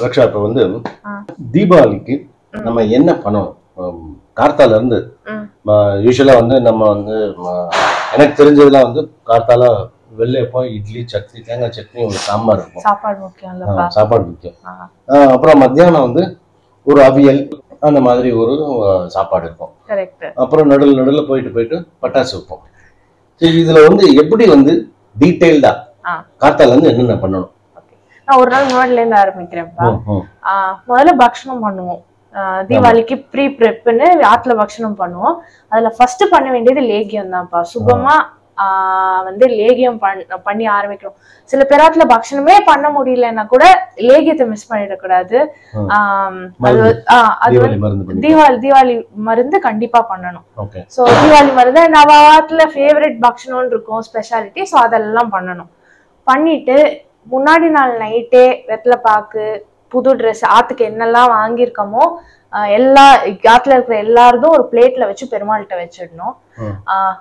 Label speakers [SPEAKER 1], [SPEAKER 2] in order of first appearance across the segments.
[SPEAKER 1] ரக்ஷா இப்ப வந்து தீபாவளிக்கு நம்ம என்ன பண்ணணும்? கார்த்தால இருந்து யூஸ்வலா வந்து நம்ம வந்து எனக்கு தெரிஞ்சதுலாம் வந்து கார்த்தால வெள்ளையப்பம், இட்லி, சட்னி, தேங்காய் சட்னி, ஒரு சாம்பார் இருக்கும். சாப்பாடு முக்கியம். அப்புறம் மத்தியானம் வந்து ஒரு அவியல் அந்த மாதிரி ஒரு சாப்பாடு இருக்கும். அப்புறம் நடுவில் போயிட்டு பட்டாசு வைப்போம். இதுல வந்து எப்படி வந்து டீடைல்டா கார்த்தால இருந்து என்னென்ன பண்ணணும்?
[SPEAKER 2] நான் ஒரு நாள் முன்னாடில இருந்து ஆரம்பிக்கிறேன்ப்பா. முதல்ல பக்ஷணம் பண்ணுவோம். தீபாவளிக்கு ப்ரீ ப்ரெப்னு ஆத்துல பக்ஷணம் பண்ணுவோம். அதுல ஃபர்ஸ்ட் பண்ண வேண்டியது லேகியம் தான்ப்பா. சுபமா வந்து லேகியம் பண்ணி ஆரம்பிக்கிறோம். சில பேராத்துல பக்ஷணமே பண்ண முடியலன்னா கூட லேகியத்தை மிஸ் பண்ணிடக்கூடாது. அது தீபாவளி மருந்து கண்டிப்பா பண்ணணும். சோ தீபாவளி மருந்து நவாத்துல ஃபேவரட் பக்ஷணம்னு இருக்கும், ஸ்பெஷாலிட்டி. சோ அதெல்லாம் பண்ணணும். பண்ணிட்டு முன்னாடி நாள் நைட்டே வெத்தலை பாக்கு, புது ட்ரெஸ், ஆத்துக்கு என்னெல்லாம் வாங்கியிருக்கோமோ எல்லா ஆத்துல இருக்கிற எல்லாருக்கும் ஒரு பிளேட்ல வச்சு பெருமாள்கிட்ட வச்சிடணும்.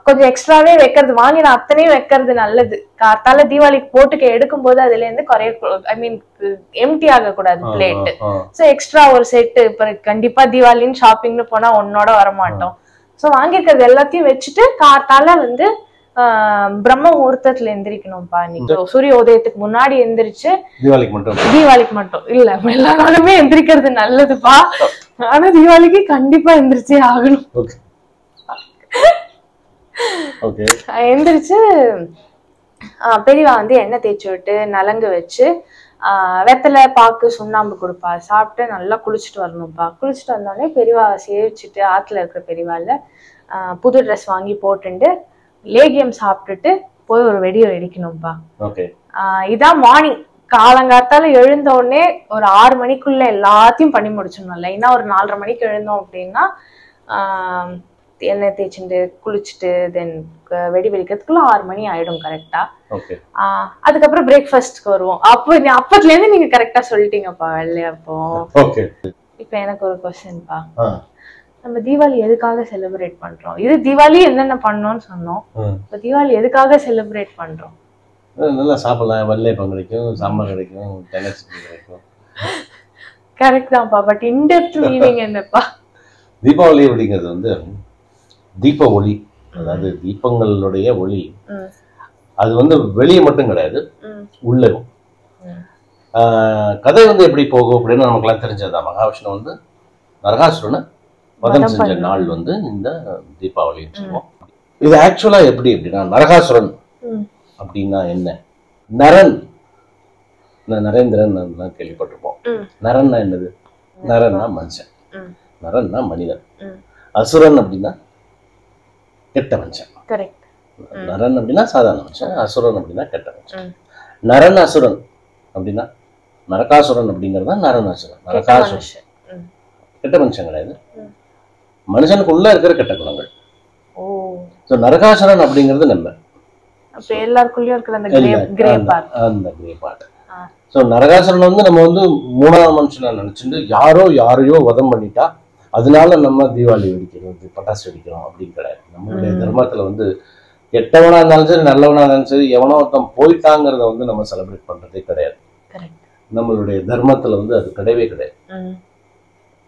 [SPEAKER 2] கொஞ்சம் எக்ஸ்ட்ராவே வைக்கிறது, வாங்கின அத்தனையும் வைக்கிறது நல்லது. கார்த்தால தீபாவளிக்கு போட்டுக்க எடுக்கும் போது அதுல இருந்து குறைய, ஐ மீன் எம்டி ஆக கூடாது பிளேட். சோ எக்ஸ்ட்ரா ஒரு செட்டு. இப்ப கண்டிப்பா தீபாவளின்னு ஷாப்பிங்னு போனா ஒன்னோட வரமாட்டோம். சோ வாங்கிருக்கிறது எல்லாத்தையும் வச்சுட்டு கார்த்தால வந்து பிரம்ம முகூர்த்தத்துல எந்திரிக்கணும்ப்பா. இன்னைக்கு சூரிய உதயத்துக்கு முன்னாடி எந்திரிச்சு, தீபாவளிக்கு மட்டும் இல்ல எல்லா நாளுமே எந்திரிக்கிறது நல்லதுப்பா. ஆனா தீபாவளிக்கு கண்டிப்பா எந்திரிச்சே ஆகணும். எந்திரிச்சு பெரியவா வந்து எண்ணெய் தேய்ச்சி விட்டு நலங்கு வச்சு வெத்தலை பாக்கு சுண்ணாம்பு கொடுப்பா. சாப்பிட்டு நல்லா குளிச்சுட்டு வரணும்ப்பா. குளிச்சுட்டு வந்தோடனே பெரியவா சேவிச்சுட்டு ஆத்துல இருக்கிற பெரியவால புது ட்ரெஸ் வாங்கி போட்டுட்டு லேகியம் சாப்பிட்டுட்டு போய் ஒரு வெடியை வெடிக்கணும்ப்பா. இதான் மார்னிங். காலங்காத்தால எழுந்த உடனே ஒரு 6 மணிக்குள்ள எல்லாத்தையும் பண்ணி முடிச்சிடணும். லைனா ஒரு 4:30 மணிக்கு எழுந்தோம் அப்படின்னா எண்ணெய் தேய்ச்சிட்டு குளிச்சுட்டு தென் வெடி வெடிக்கிறதுக்குள்ள 6 மணி ஆயிடும் கரெக்டா. அதுக்கப்புறம் பிரேக்ஃபாஸ்ட்க்கு வருவோம். அப்பத்துல இருந்து நீங்க கரெக்டா சொல்லிட்டீங்கப்பா வெள்ளையப்போ. இப்ப எனக்கு ஒரு கொஸ்டின்ப்பா. நம்ம தீபாவளி எதுக்காக செலிப்ரேட் பண்றோம்? இது தீபாவளி என்னென்ன பண்ணோம்னு சொன்னோம். இப்ப தீபாவளி எதுக்காக செலிப்ரேட் பண்றோம்?
[SPEAKER 1] நல்லா சாப்பிடலாம், வெள்ளையப்பம் கிடைக்கும், சாம்பார் கிடைக்கும், தேங்காய் சட்னி கிடைக்கும்.
[SPEAKER 2] கரெக்ட் தான்ப்பா. பட் இன்டெப்த் மீனிங் என்னப்பா?
[SPEAKER 1] தீபாவளி அப்படிங்கிறது வந்து தீப ஒளி, அதாவது தீபங்களுடைய ஒளி. அது வந்து வெளியே மட்டும் கிடையாது, உள்ளவும். கதை வந்து எப்படி போகும் அப்படின்னு நமக்குலாம் தெரிஞ்சதுதான். மகாவிஷ்ணு வந்து நரகாசுரனை வதம் செஞ்ச நாள் வந்து இந்த தீபாவளின்னு சொல்லுவோம். இது ஆக்சுவலா எப்படி அப்படின்னா, நரகாசுரன் அப்படின்னா என்ன? நரன், நரேந்திரன் கேள்விப்பட்டிருப்போம். நரன்னா என்னது? நரன்னா மனுஷன், நரன்னா மனிதன். அசுரன் அப்படின்னா கெட்ட மனுஷன். நரன் அப்படின்னா சாதாரண மனுஷன், அசுரன் அப்படின்னா கெட்ட மனுஷன். நரன் அசுரன் அப்படின்னா நரகாசுரன் அப்படிங்கிறது தான் நரன் அசுரன். நரகாசுரன் கெட்ட மனுஷன் கிடையாது, மனுஷனுக்குள்ள இருக்கிற கெட்ட குணங்கள். நரகாசுரன் அப்படிங்கிறது நம்ம
[SPEAKER 2] எல்லாருக்குள்ளயும் இருக்கிற அந்த கிரே பார்ட்.
[SPEAKER 1] சோ நரகாசுரன் வந்து நம்ம வந்து 3ஆவது மனுஷனா நினைச்சுட்டு யாரையோ வதம் பண்ணிட்டா அதனால நம்ம தீபாவளி வெடிக்கிறது, பட்டாசு வெடிக்கிறோம் அப்படின்னு கிடையாது. நம்மளுடைய தர்மத்துல வந்து கெட்டவனா இருந்தாலும் சரி நல்லவனா இருந்தாலும் சரி எவனோ ஒருத்தன் போயிட்டாங்கிறத வந்து நம்ம செலிப்ரேட் பண்றதே கிடையாது. நம்மளுடைய தர்மத்துல வந்து அது கிடையவே கிடையாது.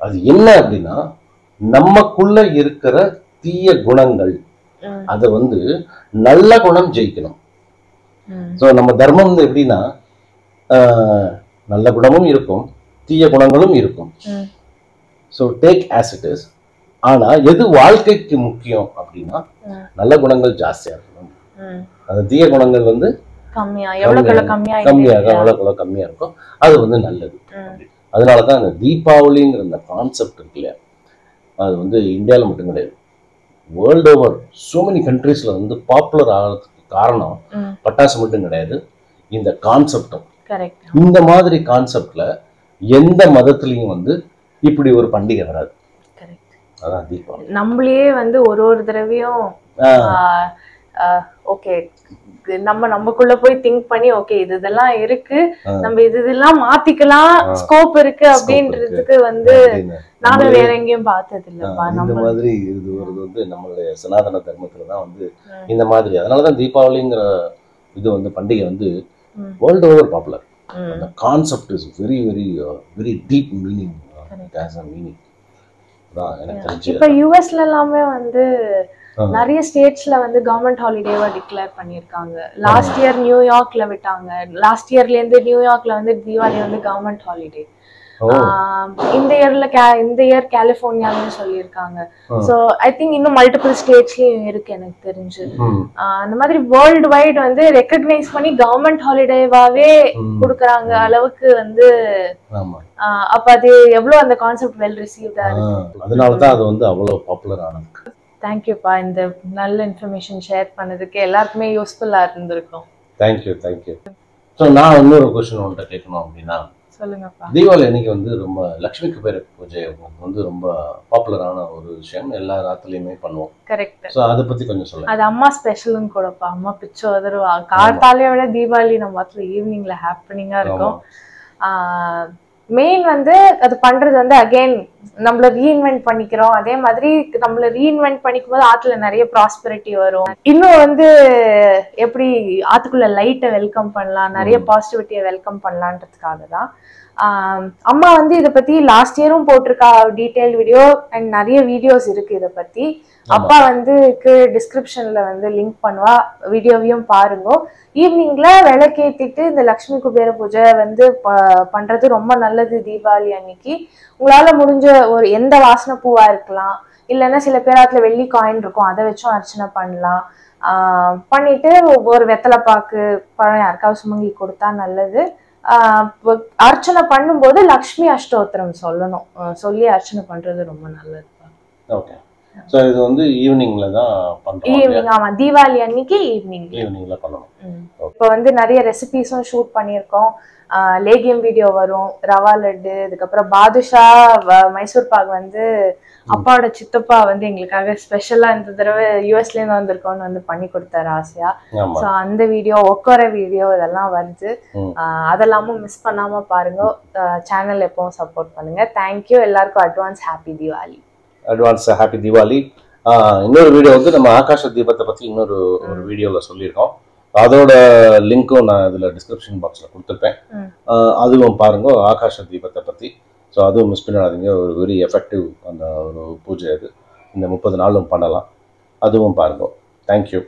[SPEAKER 1] அது என்ன அப்படின்னா, நமக்குள்ள இருக்கிற தீய குணங்கள் அத வந்து நல்ல குணம் ஜெயிக்கணும். சோ நம்ம தர்மம் வந்து எப்படின்னா, நல்ல குணமும் இருக்கும், தீய குணங்களும் இருக்கும். So take as it is. ஆனா எது வாழ்க்கைக்கு முக்கியம் அப்படின்னா, நல்ல குணங்கள் ஜாஸ்தியா இருக்கணும், அந்த தீய குணங்கள் வந்து கம்மியா இருக்கும். அது வந்து நல்லது. அதனாலதான் அந்த தீபாவளிங்கிற அந்த கான்செப்ட் இருக்கு இல்லையா, அது வந்து இந்தியாவில் மட்டும் கிடையாது, வேர்ல்டு ஓவர் சோ மெனி கண்ட்ரீஸ்ல வந்து பாப்புலர் ஆகிறதுக்கு காரணம் பட்டாசு மட்டும் கிடையாது, இந்த கான்செப்டும். இந்த மாதிரி கான்செப்ட்ல எந்த மதத்திலையும் வந்து இப்படி ஒரு பண்டிகை வராது. அதான் தீபாவளி.
[SPEAKER 2] நம்மளே வந்து ஒரு தடவையும் ஓகே நமக்குள்ள போய் திங்க் பண்ணி ஓகே இதெல்லாம் இருக்கு, நம்ம இதெல்லாம் மாத்திக்கலாம், ஸ்கோப் இருக்கு அப்படின்றதுக்கு வந்து நாங்க வேற எங்கேயும் பார்த்தது இல்லப்பா.
[SPEAKER 1] இந்த மாதிரி இது வந்து நம்மளுடைய சனாதன தர்மத்துலதான் வந்து இந்த மாதிரி. அதனாலதான் தீபாவளிங்கிற இது வந்து பண்டிகை வந்து வேர்ல்டு ஓவர் பாப்புலர். அந்த concept is very very very deep meaning. It has a meaning. எனக்கு தெரிஞ்சு
[SPEAKER 2] இப்போ யூஎஸ்ல எல்லாமே வந்து நிறைய ஸ்டேட்ஸ்ல வந்து கவர்மெண்ட் ஹாலிடேவா டிக்ளேர் பண்ணிருக்காங்க. லாஸ்ட் இயர் நியூயார்க்ல விட்டாங்க. லாஸ்ட் இயர்ல இருந்து நியூயார்க்ல வந்து தீபாவளி வந்து கவர்மெண்ட் ஹாலிடே. இந்த இயர் கலிபோர்னியான்னு சொல்லியிருக்காங்க. ஸோ ஐ திங்க் இன்னும் மல்டிபிள் ஸ்டேட்ஸ்லயும் இருக்கு எனக்கு தெரிஞ்சு. அந்த மாதிரி வேர்ல்டு வைட் வந்து ரெக்கக்னைஸ் பண்ணி கவர்மெண்ட் ஹாலிடேவாவே கொடுக்கறாங்க அளவுக்கு வந்து அப்ப அது எவ்வளவு அந்த கான்செப்ட் வெல் ரிசீவ்டா இருக்கு.
[SPEAKER 1] அதனாலதான் அது வந்து அவ்வளவு பாப்புலர் ஆனது.
[SPEAKER 2] தேங்க்யூப்பா, இந்த நல்ல இன்ஃபர்மேஷன் ஷேர் பண்ணதுக்கு எல்லாருக்குமே யூஸ்ஃபுல்லா இருந்திருக்கும்.
[SPEAKER 1] தேங்க்யூ. ஸோ நான் இன்னொரு கொஸ்டின் உங்கள்கிட்ட கேட்கணும் அப்படின்னா,
[SPEAKER 2] சொல்லுங்கப்பா.
[SPEAKER 1] தீபாவளி அன்னைக்கு வந்து ரொம்ப லட்சுமி குபேர பூஜை வந்து ரொம்ப பாப்புலரான ஒரு விஷயம், எல்லா ராத்திரியுமே பண்ணுவோம்.
[SPEAKER 2] கரெக்ட்.
[SPEAKER 1] ஸோ அதை பத்தி கொஞ்சம் சொல்லுங்க.
[SPEAKER 2] அது அம்மா ஸ்பெஷலும் கூடப்பா. அம்மா பிச்சு உதருவா. கார்த்தாலே விட தீபாவளி நம்ம பார்த்து ஈவினிங்ல ஹாப்பனிங்கா இருக்கும். மெயின் வந்து அது பண்றது வந்து அகைன் நம்மள ரீஇன்வென்ட் பண்ணிக்கிறோம். அதே மாதிரி நம்மள ரீஇன்வென்ட் பண்ணிக்கும் போது ஆத்துல நிறைய ப்ராஸ்பெரிட்டி வரும். இன்னும் வந்து எப்படி ஆத்துக்குள்ள லைட்டை வெல்கம் பண்ணலாம், நிறைய பாசிட்டிவிட்டியை வெல்கம் பண்ணலான்றதுக்காக தான். அம்மா வந்து இதை பத்தி லாஸ்ட் இயரும் போட்டிருக்கா டீடைல் வீடியோ அண்ட் நிறைய வீடியோஸ் இருக்கு இதை பத்தி. அப்பா வந்து டிஸ்கிரிப்ஷன்ல வந்து லிங்க் பண்ணுவா, வீடியோவையும் பாருங்க. ஈவினிங்ல விளக்கேத்திட்டு இந்த லக்ஷ்மி குபேர பூஜை வந்து பண்றது ரொம்ப நல்லது. தீபாவளி அன்னைக்கு உங்களால முடிஞ்ச ஒரு எந்த வாசனை பூவா இருக்கலாம், இல்லைன்னா சில பேராத்துல வெள்ளி காயின் இருக்கும், அதை வச்சும் அர்ச்சனை பண்ணலாம். பண்ணிட்டு ஒரு வெத்தலை பாக்கு பழம் யாருக்காவது சுமங்கி கொடுத்தா நல்லது. அர்ச்சனை பண்ணும்போது லக்ஷ்மி அஷ்டோத்திரம் சொல்லணும், சொல்லி அர்ச்சனை பண்றது ரொம்ப நல்லது.
[SPEAKER 1] ஓகே. சோ இது வந்து ஈவினிங்ல தான் பண்றோம்.
[SPEAKER 2] ஈவினிங், ஆமா, தீபாவளி அன்னைக்கு ஈவினிங்ல
[SPEAKER 1] பண்ணணும்.
[SPEAKER 2] இப்போ வந்து நிறைய ரெசிபிஸும் ஷூட் பண்ணியிருக்கோம். லேகியம் வீடியோ வரும், ரவா லட்டு, அதுக்கப்புறம் பாதுஷா மைசூர் பாக் வந்து அப்பாவோட சித்தப்பா வந்து எங்களுக்காக ஸ்பெஷலா இந்த தடவை யூஎஸ்ல இருந்து வந்திருக்கோன்னு வந்து பண்ணி கொடுத்தாரு ஆசையா. ஸோ அந்த வீடியோ, ஒக்கோர வீடியோ இதெல்லாம் வருது. அதெல்லாமும் மிஸ் பண்ணாம பாருங்க. சேனல் எப்பவும் சப்போர்ட் பண்ணுங்க. தேங்க்யூ. எல்லாருக்கும் அட்வான்ஸ் ஹாப்பி தீபாவளி.
[SPEAKER 1] இன்னொரு வீடியோ வந்து நம்ம ஆகாஷ தீபத்தை பத்தி இன்னொரு வீடியோல சொல்லியிருக்கோம். அதோட லிங்க்கும் நான் இதில் டிஸ்கிரிப்ஷன் பாக்ஸில் கொடுத்துருப்பேன். அதுவும் பாருங்க, ஆகாஷ தீபத்தை பற்றி. ஸோ அதுவும் மிஸ் பண்ணிடாதீங்க. ஒரு வெரி எஃபெக்டிவ் அந்த ஒரு பூஜை அது. இந்த 30 நாளும் பண்ணலாம். அதுவும் பாருங்க. தேங்க்யூ.